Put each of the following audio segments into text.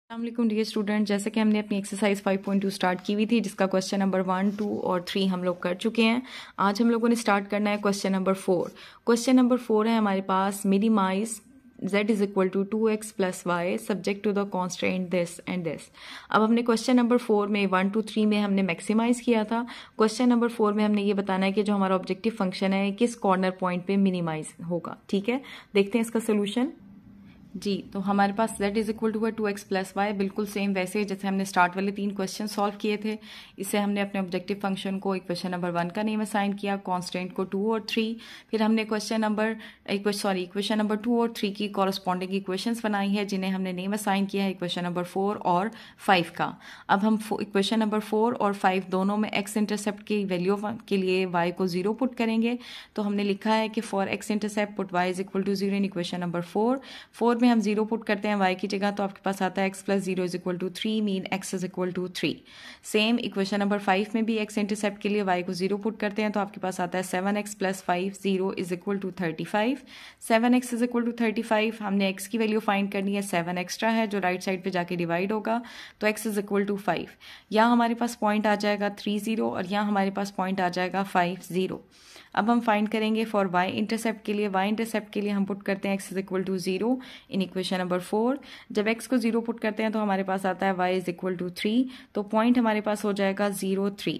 अस्सलाम dear student, जैसे कि हमने अपनी एक्सरसाइज 5.2 स्टार्ट की हुई थी, जिसका क्वेश्चन नंबर 1, 2 और 3 हम लोग कर चुके हैं। आज हम लोगों ने स्टार्ट करना है क्वेश्चन नंबर 4। क्वेश्चन नंबर 4 है हमारे पास, minimize z is equal to 2x plus y subject to the constant this and this. अब हमने क्वेश्चन नंबर 4 में 1, 2, 3 में हमने मैक्सिमाइज किया था। क्वेश्चन नंबर 4 में हमने ये बताना है कि जो हमारा ऑब्जेक्टिव फंक्शन है किस कॉर्नर पॉइंट पे मिनिमाइज होगा। ठीक है, देखते हैं इसका सोल्यूशन। जी, तो हमारे पास z is equal to 2x plus y, बिल्कुल सेम वैसे जैसे हमने स्टार्ट वाले 3 क्वेश्चन सॉल्व किए थे। इससे हमने अपने ऑब्जेक्टिव फंक्शन को इक्वेशन नंबर 1 का नेम असाइन किया, कांस्टेंट को 2 और 3। फिर हमने इक्वेशन नंबर 2 और 3 की कॉरस्पॉन्डिंग इक्वेशंस बनाई है, जिन्हें हमने नेम असाइन किया है इक्वेशन नंबर 4 और 5 का। अब हम इक्वेशन नंबर 4 और 5 दोनों में x इंटरसेप्ट की वैल्यू के लिए y को 0 पुट करेंगे। तो हमने लिखा है कि for x intercept put y is equal to 0 in equation number 4 में हम 0 पुट करते हैं y की जगह, तो आपके पास आता है x plus 0 is equal to 3, mean x is equal to 3। Same equation number 5 में भी x इंटरसेप्ट के लिए y को 0 पुट करते हैं, तो आपके पास आता है 7x plus 5 0 is equal to 35। 7x is equal to 35, हमने x की वैल्यू फाइंड करनी है, 7 एक्स्ट्रा है जो राइट साइड पे जाके डिवाइड होगा, तो x इज इक्वल टू 5। यहाँ हमारे पास पॉइंट आ जाएगा 30 और यहाँ हमारे पास पॉइंट आ जाएगा 50। अब हम फाइंड करेंगे फॉर y इंटरसेप्ट के लिए। y इंटरसेप्ट के लिए हम पुट करते हैं x is equal to 0 in equation number 4। जब x को 0 पुट करते हैं तो हमारे पास आता है y इज इक्वल टू 3, तो पॉइंट हमारे पास हो जाएगा 0, 3।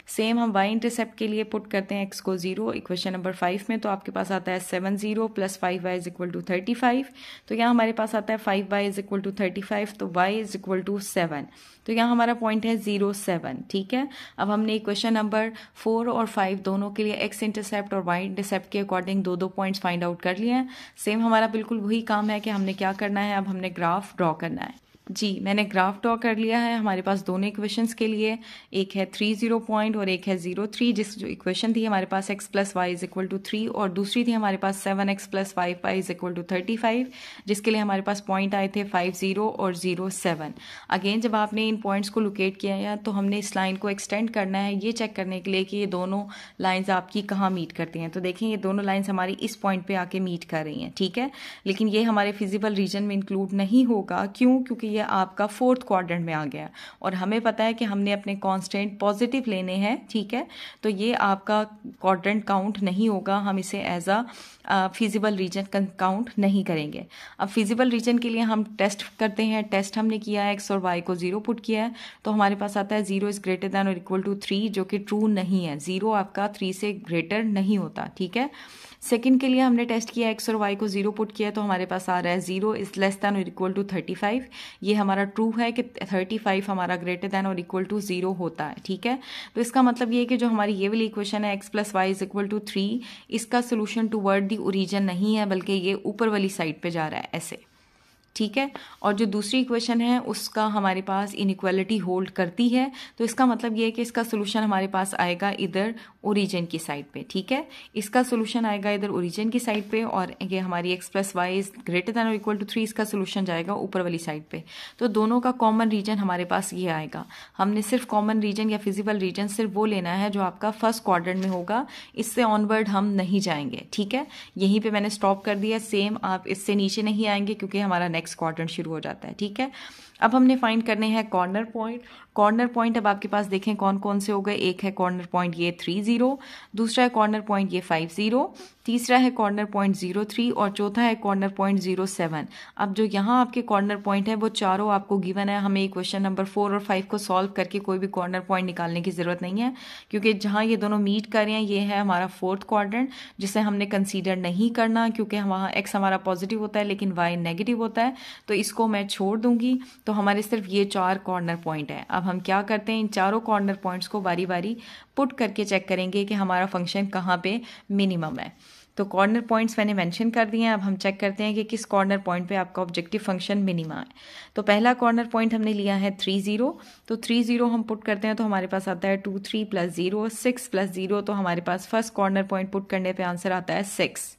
सेम हम y इंटरसेप्ट के लिए पुट करते हैं x को 0 इक्वेशन नंबर 5 में, तो आपके पास आता है 7 0 plus 5y is equal to 35। तो यहाँ हमारे पास आता है 5y इज इक्वल टू 35, तो y इज इक्वल टू 7। तो यहाँ हमारा पॉइंट है 0, 7। ठीक है, अब हमने इक्वेशन नंबर 4 और 5 दोनों के लिए x इंटरसेप्ट और y इंटरसेप्ट के अकॉर्डिंग दो पॉइंट्स फाइंड आउट कर लिए हैं। सेम हमारा बिल्कुल वही काम है कि हमने क्या करना है, अब हमने ग्राफ ड्रॉ करना है। जी, मैंने ग्राफ ड्रॉ कर लिया है हमारे पास दोनों इक्वेशंस के लिए। एक है 30 पॉइंट और एक है 0, 3। जो इक्वेशन थी हमारे पास x plus y is equal to 3 और दूसरी थी हमारे पास 7x plus 5y is equal to 35, जिसके लिए हमारे पास पॉइंट आए थे 50 और 0, 7। अगेन जब आपने इन पॉइंट्स को लोकेट किया है तो हमने इस लाइन को एक्सटेंड करना है, ये चेक करने के लिए कि ये दोनों लाइन्स आपकी कहाँ मीट करती हैं। तो देखें, ये दोनों लाइन्स हमारी इस पॉइंट पे आके मीट कर रही हैं। ठीक है, लेकिन ये हमारे फिजिबल रीजन में इंक्लूड नहीं होगा। क्यों? क्योंकि ये आपका 4th क्वाड्रेंट में आ गया और हमें पता है कि हमने अपने कांस्टेंट पॉजिटिव लेने हैं। ठीक है, तो ये आपका क्वाड्रेंट काउंट नहीं होगा, हम इसे as a feasible region count नहीं करेंगे। अब फिजिबल रीजन के लिए हम टेस्ट करते हैं। टेस्ट हमने किया है, x और y को 0 पुट किया है, तो हमारे पास आता है 0 इज ग्रेटर दैन और इक्वल टू 3, जो कि ट्रू नहीं है। 0 आपका 3 से ग्रेटर नहीं होता। ठीक है, सेकंड के लिए हमने टेस्ट किया, x और y को 0 पुट किया, तो हमारे पास आ रहा है 0 इज लेस दैन और इक्वल टू 35। ये हमारा ट्रू है कि 35 हमारा ग्रेटर दैन और इक्वल टू 0 होता है। ठीक है, तो इसका मतलब ये है कि जो हमारी ये वाली इक्वेशन है x plus y is equal to 3, इसका सोल्यूशन टूवर्ड दी ओरिजिन नहीं है, बल्कि ये ऊपर वाली साइड पे जा रहा है ऐसे। ठीक है, और जो दूसरी इक्वेशन है उसका हमारे पास इनइक्वालिटी होल्ड करती है, तो इसका मतलब ये है कि इसका सोल्यूशन हमारे पास आएगा इधर ओरिजिन की साइड पे। ठीक है, इसका सोल्यूशन आएगा इधर ओरिजिन की साइड पे, और ये हमारी x plus y is greater than और इक्वल टू 3, इसका सोल्यूशन जाएगा ऊपर वाली साइड पे। तो दोनों का कॉमन रीजन हमारे पास ये आएगा। हमने सिर्फ कॉमन रीजन या फिजिबल रीजन सिर्फ वो लेना है जो आपका फर्स्ट क्वाड्रेंट में होगा, इससे ऑनवर्ड हम नहीं जाएंगे। ठीक है, यहीं पे मैंने स्टॉप कर दिया। सेम आप इससे नीचे नहीं आएंगे क्योंकि हमारा नेक्स्ट क्वाड्रेंट शुरू हो जाता है। ठीक है, अब हमने फाइंड करने हैं कॉर्नर पॉइंट। कॉर्नर पॉइंट अब आपके पास देखें कौन कौन से हो गए। एक है कॉर्नर पॉइंट ये 30, दूसरा है कॉर्नर पॉइंट ये 50, तीसरा है कॉर्नर पॉइंट 03 और चौथा है कॉर्नर पॉइंट 07। अब जो यहाँ आपके कॉर्नर पॉइंट है वो चारों आपको गिवन है। हमें क्वेश्चन नंबर 4 और 5 को सॉल्व करके कोई भी कॉर्नर पॉइंट निकालने की जरूरत नहीं है, क्योंकि जहाँ ये दोनों मीट कर रहे हैं ये है हमारा 4th क्वाड्रेंट, जिसे हमने कंसीडर नहीं करना क्योंकि वहाँ x हमारा पॉजिटिव होता है लेकिन y नेगेटिव होता है, तो इसको मैं छोड़ दूंगी। तो हमारे सिर्फ ये 4 कॉर्नर पॉइंट है। अब हम क्या करते हैं, इन चारों कॉर्नर पॉइंट्स को बारी बारी पुट करके चेक करेंगे कि हमारा फंक्शन कहाँ पे मिनिमम है। तो कॉर्नर पॉइंट्स मैंने मेंशन कर दिए हैं। अब हम चेक करते हैं कि किस कॉर्नर पॉइंट पे आपका ऑब्जेक्टिव फंक्शन मिनिमा है। तो पहला कॉर्नर पॉइंट हमने लिया है 30, तो 30 हम पुट करते हैं तो हमारे पास आता है 2 3 प्लस 0 6 प्लस 0, तो हमारे पास फर्स्ट कॉर्नर पॉइंट पुट करने पे आंसर आता है 6।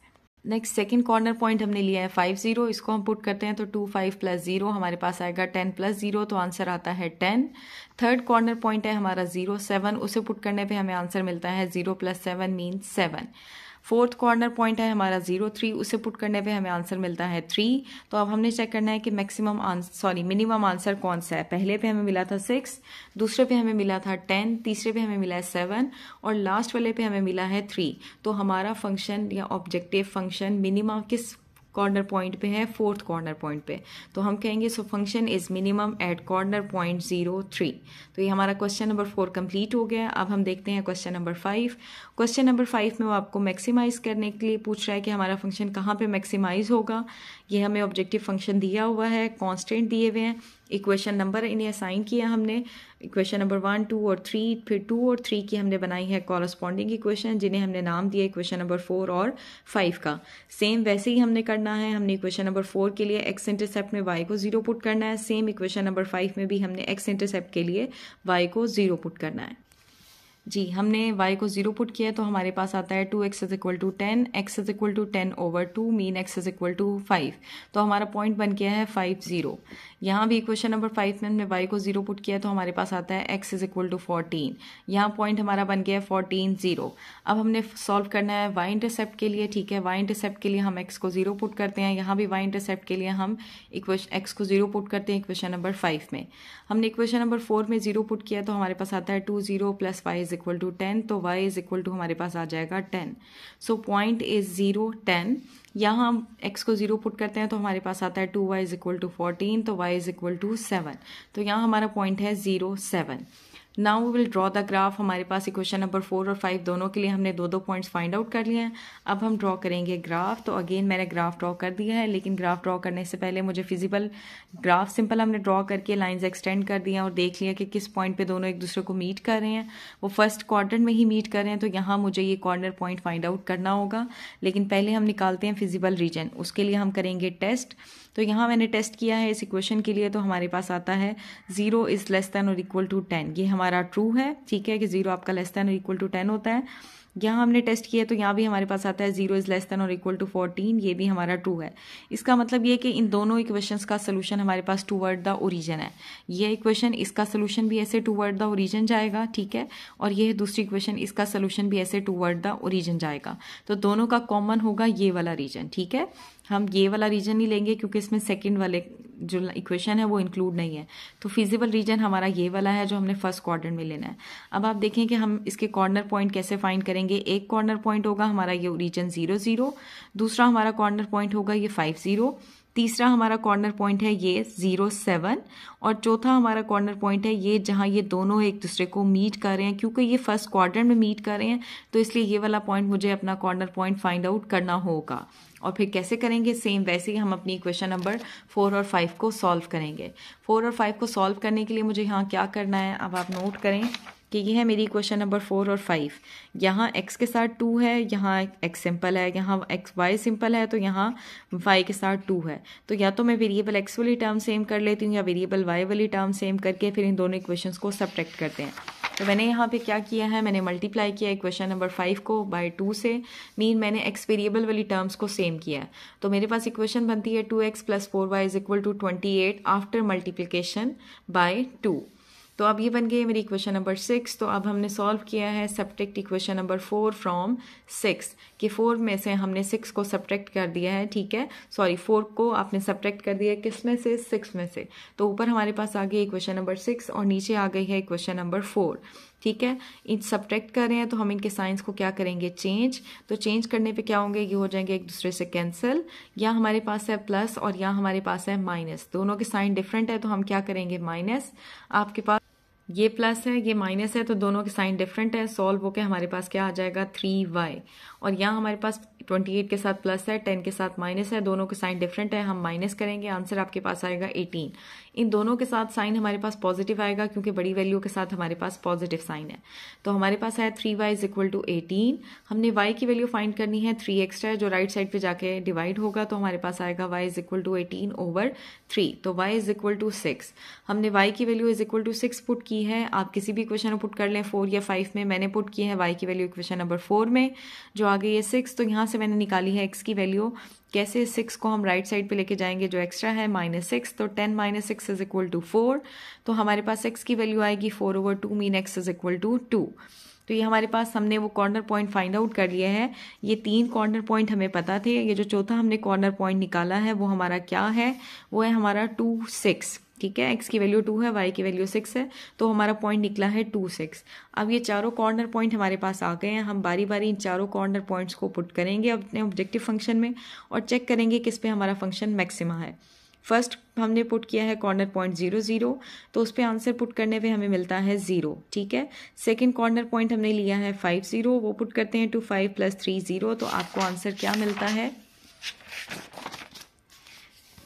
नेक्स्ट सेकंड कॉर्नर पॉइंट हमने लिया है 50, इसको हम पुट करते हैं तो 2 5 प्लस 0 हमारे पास आएगा 10 प्लस 0, तो आंसर आता है 10। थर्ड कॉर्नर पॉइंट है हमारा 0 7, उसे पुट करने पे हमें आंसर मिलता है 0 plus 7 mean 7। Fourth corner point है हमारा 0.3, उसे पुट करने पे हमें आंसर मिलता है 3। तो अब हमने चेक करना है कि मिनिमम आंसर कौन सा है। पहले पे हमें मिला था 6, दूसरे पे हमें मिला था 10, तीसरे पे हमें मिला है 7 और लास्ट वाले पे हमें मिला है 3। तो हमारा फंक्शन या ऑब्जेक्टिव फंक्शन मिनिमम किस कॉर्नर पॉइंट पे है? फोर्थ कॉर्नर पॉइंट पे। तो हम कहेंगे so function is minimum at corner point 0.3। तो ये हमारा क्वेश्चन नंबर 4 कंप्लीट हो गया। अब हम देखते हैं क्वेश्चन नंबर 5। क्वेश्चन नंबर 5 में वो आपको मैक्सिमाइज करने के लिए पूछ रहा है कि हमारा फंक्शन कहाँ पे मैक्सिमाइज होगा। ये हमें ऑब्जेक्टिव फंक्शन दिया हुआ है, कॉन्स्टेंट दिए हुए हैं, इक्वेशन नंबर इन्हें असाइन किया हमने, इक्वेशन नंबर 1, 2 और 3, फिर 2 और 3 की हमने बनाई है कॉरस्पॉन्डिंग इक्वेशन जिन्हें हमने नाम दिया इक्वेशन नंबर 4 और 5 का। सेम वैसे ही हमने करना है। हमने इक्वेशन नंबर 4 के लिए एक्स इंटरसेप्ट में y को 0 पुट करना है। सेम इक्वेशन नंबर 5 में भी हमने एक्स इंटरसेप्ट के लिए y को 0 पुट करना है। जी, हमने y को 0 पुट किया तो हमारे पास आता है 2x is equal to 10, x is equal to 10/2, mean x is equal to 5। तो हमारा पॉइंट बन गया है 5, 0। यहाँ भी इक्वेशन नंबर 5 में हमने y को 0 पुट किया तो हमारे पास आता है x इज इक्वल टू 14। यहाँ पॉइंट हमारा बन गया है 14, 0। अब हमने सॉल्व करना है y इंटरसेप्ट के लिए। ठीक है, y इंटरसेप्ट के लिए हम x को 0 पुट करते हैं। यहाँ भी y इंटरसेप्ट के लिए हम x को 0 पुट करते हैं इक्वेशन नंबर 5 में। हमने इक्वेशन नंबर 4 में 0 पुट किया तो हमारे पास आता है 2, 0 plus y is equal to 10। तो y इज इक्वल टू हमारे पास आ जाएगा 10। So point is 0, 10। यहाँ हम x को 0 पुट करते हैं तो हमारे पास आता है 2y इज इक्वल टू 14। तो y इज इक्वल टू 7। तो यहाँ हमारा पॉइंट है 0, 7। Now we will draw the graph. हमारे पास इक्वेशन नंबर 4 और 5 दोनों के लिए हमने दो पॉइंट्स फाइंड आउट कर लिए हैं। अब हम ड्रॉ करेंगे ग्राफ। तो अगेन मैंने ग्राफ ड्रॉ कर दिया है, लेकिन ग्राफ ड्रॉ करने से पहले मुझे फिजिबल ग्राफ सिंपल हमने ड्रॉ करके लाइंस एक्सटेंड कर दिया और देख लिया कि किस पॉइंट पे दोनों एक दूसरे को मीट कर रहे हैं। वो फर्स्ट क्वाड्रेंट में ही मीट कर रहे हैं, तो यहाँ मुझे ये कॉर्नर पॉइंट फाइंड आउट करना होगा। लेकिन पहले हम निकालते हैं फिजिबल रीजन। उसके लिए हम करेंगे टेस्ट। तो यहाँ मैंने टेस्ट किया है इस इक्वेशन के लिए, तो हमारे पास आता है 0 इज लेस देन और इक्वल टू 10। ये हमारा ट्रू है। ठीक है कि 0 आपका लेस देन और इक्वल टू 10 होता है। यहाँ हमने टेस्ट किया तो यहाँ भी हमारे पास आता है 0 इज लेस देन और इक्वल टू 14। ये भी हमारा ट्रू है। इसका मतलब ये कि इन दोनों इक्वेशंस का सोल्यूशन हमारे पास टूवर्ड द ओरिजिन है। ये इक्वेशन, इसका सोल्यूशन भी ऐसे टूवर्ड द ओरिजिन जाएगा। ठीक है, और ये दूसरी इक्वेशन, इसका सोल्यूशन भी ऐसे टूवर्ड द ओरिजिन जाएगा। तो दोनों का कॉमन होगा ये वाला रीजन। ठीक है, हम ये वाला रीजन नहीं लेंगे क्योंकि इसमें सेकंड वाले जो इक्वेशन है वो इंक्लूड नहीं है। तो फिजिबल रीजन हमारा ये वाला है जो हमने फर्स्ट क्वाड्रेंट में लेना है। अब आप देखें कि हम इसके कॉर्नर पॉइंट कैसे फाइंड करेंगे। एक कॉर्नर पॉइंट होगा हमारा ये रीजन 0, 0। दूसरा हमारा कॉर्नर पॉइंट होगा ये 5, 0। तीसरा हमारा कॉर्नर पॉइंट है ये 0, 7। और चौथा हमारा कॉर्नर पॉइंट है ये जहां ये दोनों एक दूसरे को मीट कर रहे हैं। क्योंकि ये फर्स्ट क्वाड्रेंट में मीट कर रहे हैं तो इसलिए ये वाला पॉइंट मुझे अपना कॉर्नर पॉइंट फाइंड आउट करना होगा। और फिर कैसे करेंगे? सेम वैसे ही हम अपनी इक्वेशन नंबर 4 और 5 को सॉल्व करेंगे। 4 और 5 को सॉल्व करने के लिए मुझे यहाँ क्या करना है, अब आप नोट करें कि ये है मेरी इक्वेशन नंबर 4 और 5। यहाँ x के साथ 2 है, यहाँ x सिंपल है, यहाँ y सिंपल है, तो यहाँ y के साथ 2 है। तो या तो मैं वेरिएबल x वाली टर्म सेम कर लेती हूँ या वेरिएबल y वाली टर्म सेम करके फिर इन दोनों इक्वेशंस को सब्ट्रैक्ट करते हैं। तो मैंने यहाँ पे क्या किया है, मैंने मल्टीप्लाई किया इक्वेशन नंबर 5 को बाय 2 से, मीन मैंने x वेरिएबल वाली टर्म्स को सेम किया है। तो मेरे पास इक्वेशन बनती है 2x + 4y is equal to 28 after multiplication by 2। तो अब ये बन गई मेरी इक्वेशन नंबर 6। तो अब हमने सॉल्व किया है सब्ट्रैक्ट इक्वेशन नंबर 4 फ्रॉम 6 कि 4 में से हमने 6 को सब्ट्रैक्ट कर दिया है। ठीक है, सॉरी 4 को आपने सब्ट्रैक्ट कर दिया है किस में से, 6 में से। तो ऊपर हमारे पास आ गई इक्वेशन नंबर 6 और नीचे आ गई है इक्वेशन नंबर 4। ठीक है, इन सब्ट्रैक्ट कर रहे हैं तो हम इनके साइंस को क्या करेंगे, चेंज। तो चेंज करने पे क्या होंगे, ये हो जाएंगे एक दूसरे से कैंसिल। या हमारे पास है प्लस और यहाँ हमारे पास है माइनस, दोनों के साइन डिफरेंट है तो हम क्या करेंगे, माइनस। आपके पास ये प्लस है, ये माइनस है, तो दोनों के साइन डिफरेंट है। सॉल्व होके हमारे पास क्या आ जाएगा, 3y। और यहाँ हमारे पास 28 के साथ प्लस है, 10 के साथ माइनस है, दोनों के साइन डिफरेंट है, हम माइनस करेंगे, आंसर आपके पास आएगा 18। इन दोनों के साथ साइन हमारे पास पॉजिटिव आएगा क्योंकि बड़ी वैल्यू के साथ हमारे पास पॉजिटिव साइन है। तो हमारे पास है 3y इज इक्वल टू 18। हमने y की वैल्यू फाइंड करनी है, 3 एक्स्ट्रा है जो राइट साइड पे जाके डिवाइड होगा, तो हमारे पास आएगा y इज इक्वल टू 18/3। तो y इज इक्वल टू 6। हमने y की value is equal to 6 put की है। आप किसी भी इक्वेशन में पुट कर लें, 4 या 5 में। मैंने पुट की है y की वैल्यू इक्वेशन नंबर 4 में जो आ गई है 6। तो यहाँ से मैंने निकाली है x की वैल्यू। कैसे, 6 को हम राइट साइड पे लेके जाएंगे, जो एक्स्ट्रा है -6, तो 10 - 6 इज इक्वल टू 4। तो हमारे पास x की वैल्यू आएगी 4/2, mean x is equal to 2। तो ये हमारे पास हमने वो कॉर्नर पॉइंट फाइंड आउट कर लिया है। ये 3 कॉर्नर पॉइंट हमें पता थे। ये जो चौथा हमने कॉर्नर पॉइंट निकाला है वो हमारा क्या है, वो है हमारा 2 6। ठीक है, x की वैल्यू 2 है, y की वैल्यू 6 है, तो हमारा पॉइंट निकला है 2 6। अब ये चारों कॉर्नर पॉइंट हमारे पास आ गए हैं। हम बारी बारी इन चारों कॉर्नर पॉइंट्स को पुट करेंगे अपने ऑब्जेक्टिव फंक्शन में और चेक करेंगे किस पे हमारा फंक्शन मैक्सिमा है। फर्स्ट हमने पुट किया है कॉर्नर पॉइंट 0 0, तो उस पर आंसर पुट करने पे हमें मिलता है 0। ठीक है, सेकंड कॉर्नर पॉइंट हमने लिया है 5 0, वो पुट करते हैं 2 5 + 3 0, तो आपको आंसर क्या मिलता है,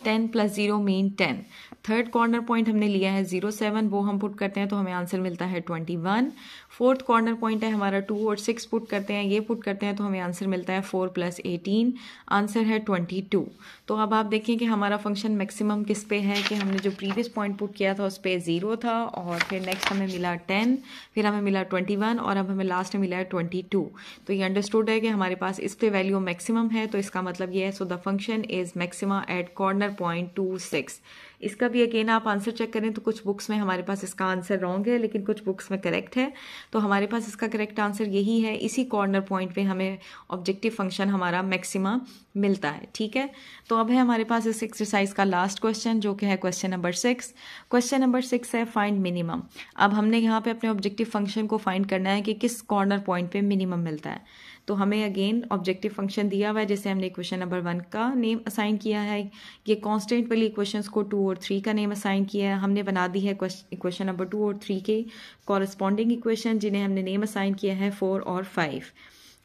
10 + 0 मीन 10। थर्ड कॉर्नर पॉइंट हमने लिया है 0 7, वो हम पुट करते हैं तो हमें आंसर मिलता है 21। फोर्थ कॉर्नर पॉइंट है हमारा 2 और 6 पुट करते हैं, ये पुट करते हैं तो हमें आंसर मिलता है 4 + 18, आंसर है 22। तो अब आप देखें कि हमारा फंक्शन मैक्सिमम किस पे है, कि हमने जो प्रीवियस पॉइंट पुट किया था उस पर 0 था, और फिर नेक्स्ट हमें मिला 10, फिर हमें मिला 21, और अब हमें लास्ट में मिला है 22। तो ये अंडरस्टूड है कि हमारे पास इस पे वैल्यू मैक्सिमम है, तो इसका मतलब ये है, सो the function is maxima eight corner point 2 6। इसका भी अगेन आप आंसर चेक करें तो कुछ बुक्स में हमारे पास इसका आंसर रॉन्ग है, लेकिन कुछ बुक्स में करेक्ट है। तो हमारे पास इसका करेक्ट आंसर यही है, इसी कॉर्नर पॉइंट पे हमें ऑब्जेक्टिव फंक्शन हमारा मैक्सिमा मिलता है। ठीक है, तो अब है हमारे पास इस एक्सरसाइज का लास्ट क्वेश्चन, जो कि है क्वेश्चन नंबर 6। क्वेश्चन नंबर 6 है फाइंड मिनिमम। अब हमने यहाँ पे अपने ऑब्जेक्टिव फंक्शन को फाइंड करना है कि किस कॉर्नर पॉइंट पे मिनिमम मिलता है। तो हमें अगेन ऑब्जेक्टिव फंक्शन दिया हुआ है, जैसे हमने इक्वेशन नंबर 1 का नेम असाइन किया है, ये कांस्टेंट वाली इक्वेशंस को 2 और 3 का नेम असाइन किया है। हमने बना दी है इक्वेशन नंबर 2 और 3 के कॉरस्पॉन्डिंग इक्वेशन, जिन्हें हमने नेम असाइन किया है 4 और 5।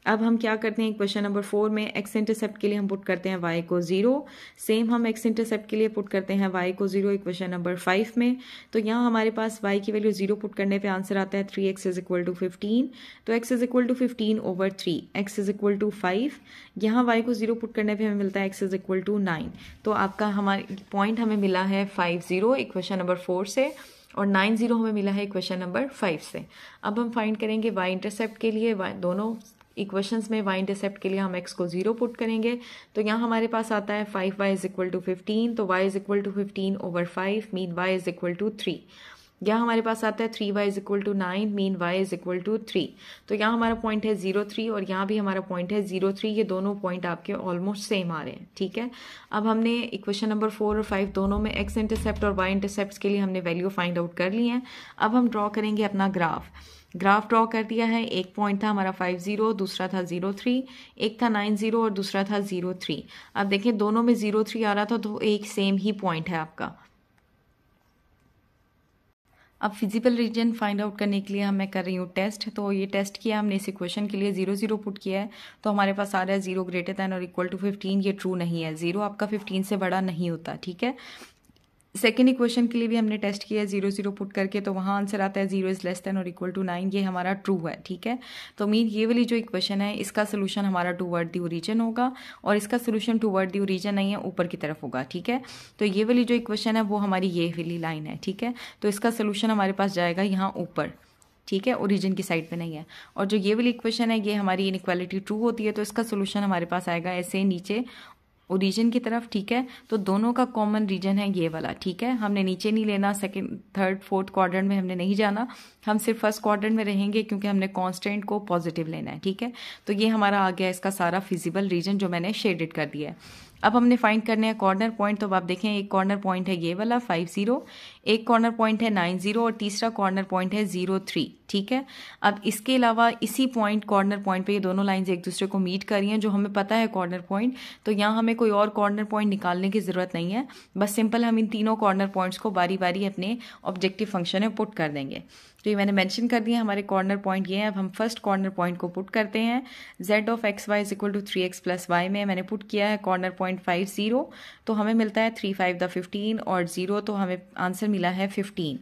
अब हम क्या करते हैं, क्वेश्चन नंबर 4 में एक्स इंटरसेप्ट के लिए हम पुट करते हैं y को 0, सेम हम एक्स इंटरसेप्ट के लिए पुट करते हैं y को 0 इक्वेशन नंबर 5 में। तो यहाँ हमारे पास y की वैल्यू 0 पुट करने पे आंसर आता है 3x = 15। तो x = 15/3, x = 5। यहाँ y को 0 पुट करने पे हमें मिलता है x = 9। तो आपका हमारे पॉइंट हमें मिला है 5 0 इक्वेशन नंबर 4 से, और 9 0 हमें मिला है इक्वेशन नंबर 5 से। अब हम फाइंड करेंगे y इंटरसेप्ट के लिए, दोनों इक्वेशंस में y इंटरसेप्ट के लिए हम x को 0 पुट करेंगे। तो यहाँ हमारे पास आता है 5y = 15, तो y = 15/5 मीन y = 3। यहाँ हमारे पास आता है 3y = 9 मीन y = 3। तो यहाँ हमारा पॉइंट है 0 3, और यहाँ भी हमारा पॉइंट है 0 3। ये दोनों पॉइंट आपके ऑलमोस्ट सेम आ रहे हैं। ठीक है, अब हमने इक्वेशन नंबर 4 और 5 दोनों में x इंटरसेप्ट और y इंटरसेप्ट के लिए हमने वैल्यू फाइंड आउट कर ली है। अब हम ड्रॉ करेंगे अपना ग्राफ ड्रॉ कर दिया है। एक पॉइंट था हमारा 5 0, दूसरा था 0 3, एक था 9 0 और दूसरा था 0 3। अब देखिए दोनों में 0 3 आ रहा था, तो एक सेम ही पॉइंट है आपका। अब फिजिबल रीजन फाइंड आउट करने के लिए मैं कर रही हूँ टेस्ट। तो ये टेस्ट किया हमने इस इक्वेशन के लिए 0 0 पुट किया है, तो हमारे पास आ रहा है 0 > 15। ये ट्रू नहीं है, 0 आपका 15 से बड़ा नहीं होता। ठीक है, सेकेंड इक्वेशन के लिए भी हमने टेस्ट किया है 0 0 पुट करके, तो वहाँ आंसर आता है 0 > 9। ये हमारा ट्रू है। ठीक है, तो मीन ये वाली जो इक्वेशन है इसका सोल्यूशन हमारा टूवर्ड द ओरिजिन होगा, और इसका सोल्यूशन टूवर्ड द ओरिजिन नहीं है, ऊपर की तरफ होगा। ठीक है, तो ये वाली जो इक्वेशन है वो हमारी ये वाली लाइन है। ठीक है, तो इसका सोल्यूशन हमारे पास जाएगा यहाँ ऊपर। ठीक है, ओरिजिन की साइड पे नहीं है। और जो ये वाली इक्वेशन है ये हमारी इनइक्वालिटी ट्रू होती है, तो इसका सोल्यूशन हमारे पास आएगा ऐसे नीचे ओरिजिन की तरफ। ठीक है, तो दोनों का कॉमन रीजन है ये वाला। ठीक है, हमने नीचे नहीं लेना, सेकंड थर्ड फोर्थ क्वाड्रेंट में हमने नहीं जाना, हम सिर्फ फर्स्ट क्वाड्रेंट में रहेंगे, क्योंकि हमने कांस्टेंट को पॉजिटिव लेना है। ठीक है, तो ये हमारा आ गया इसका सारा फिजिबल रीजन जो मैंने शेडेड कर दिया है। अब हमने फाइंड करने हैं कॉर्नर पॉइंट। तो अब आप देखें, एक कॉर्नर पॉइंट है ये वाला 5 0, एक कॉर्नर पॉइंट है 9 0, और तीसरा कॉर्नर पॉइंट है 0 3। ठीक है, अब इसके अलावा इसी पॉइंट कॉर्नर पॉइंट पे ये दोनों लाइंस एक दूसरे को मीट कर रही हैं, जो हमें पता है कॉर्नर पॉइंट। तो यहाँ हमें कोई और कॉर्नर पॉइंट निकालने की ज़रूरत नहीं है, बस सिंपल हम इन तीनों कॉर्नर पॉइंट्स को बारी बारी अपने ऑब्जेक्टिव फंक्शन में पुट कर देंगे। तो ये मैंने मेंशन कर दिया हमारे कॉर्नर पॉइंट ये हैं। अब हम फर्स्ट कॉर्नर पॉइंट को पुट करते हैं। z of xy = 3x + y में मैंने पुट किया है कॉर्नर पॉइंट 5 0, तो हमें मिलता है 3 5 = 15 और 0, तो हमें आंसर मिला है 15।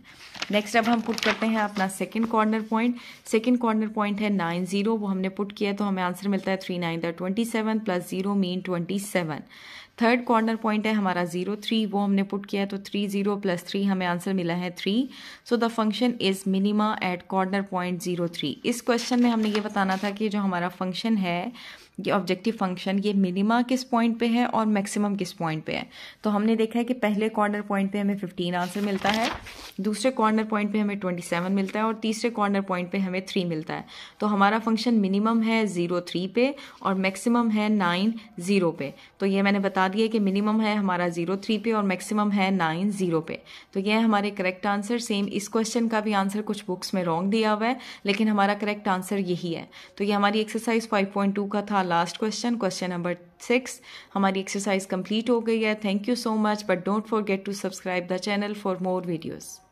नेक्स्ट अब हम पुट करते हैं अपना second corner point. Second corner point है 9 0, वो हमने पुट किया है, तो हमें आंसर मिलता है 3 9 = 27 + 0 मीन 27। थर्ड कॉर्नर पॉइंट है हमारा 0 3, वो हमने पुट किया है, तो 3 0 + 3 हमें आंसर मिला है 3। So the function is minima at corner point 0 3। इस क्वेश्चन में हमने ये बताना था कि जो हमारा फंक्शन है ये ऑब्जेक्टिव फंक्शन ये मिनिमा किस पॉइंट पे है और मैक्सिमम किस पॉइंट पे है। तो हमने देखा है कि पहले कॉर्नर पॉइंट पे हमें 15 आंसर मिलता है, दूसरे कॉर्नर पॉइंट पे हमें 27 मिलता है और तीसरे कॉर्नर पॉइंट पे हमें 3 मिलता है। तो हमारा फंक्शन मिनिमम है 0 3 पे और मैक्सिमम है 9 0 पे। तो ये मैंने बता दिया कि मिनिमम है हमारा 0 3 पे और मैक्सिमम है 9 0 पे। तो ये है हमारे करेक्ट आंसर। सेम इस क्वेश्चन का भी आंसर कुछ बुक्स में रॉन्ग दिया हुआ है, लेकिन हमारा करेक्ट आंसर यही है। तो ये हमारी एक्सरसाइज 5.2 का था लास्ट क्वेश्चन, क्वेश्चन नंबर 6। हमारी एक्सरसाइज कंप्लीट हो गई है। Thank you so much, but don't forget to subscribe the channel for more videos.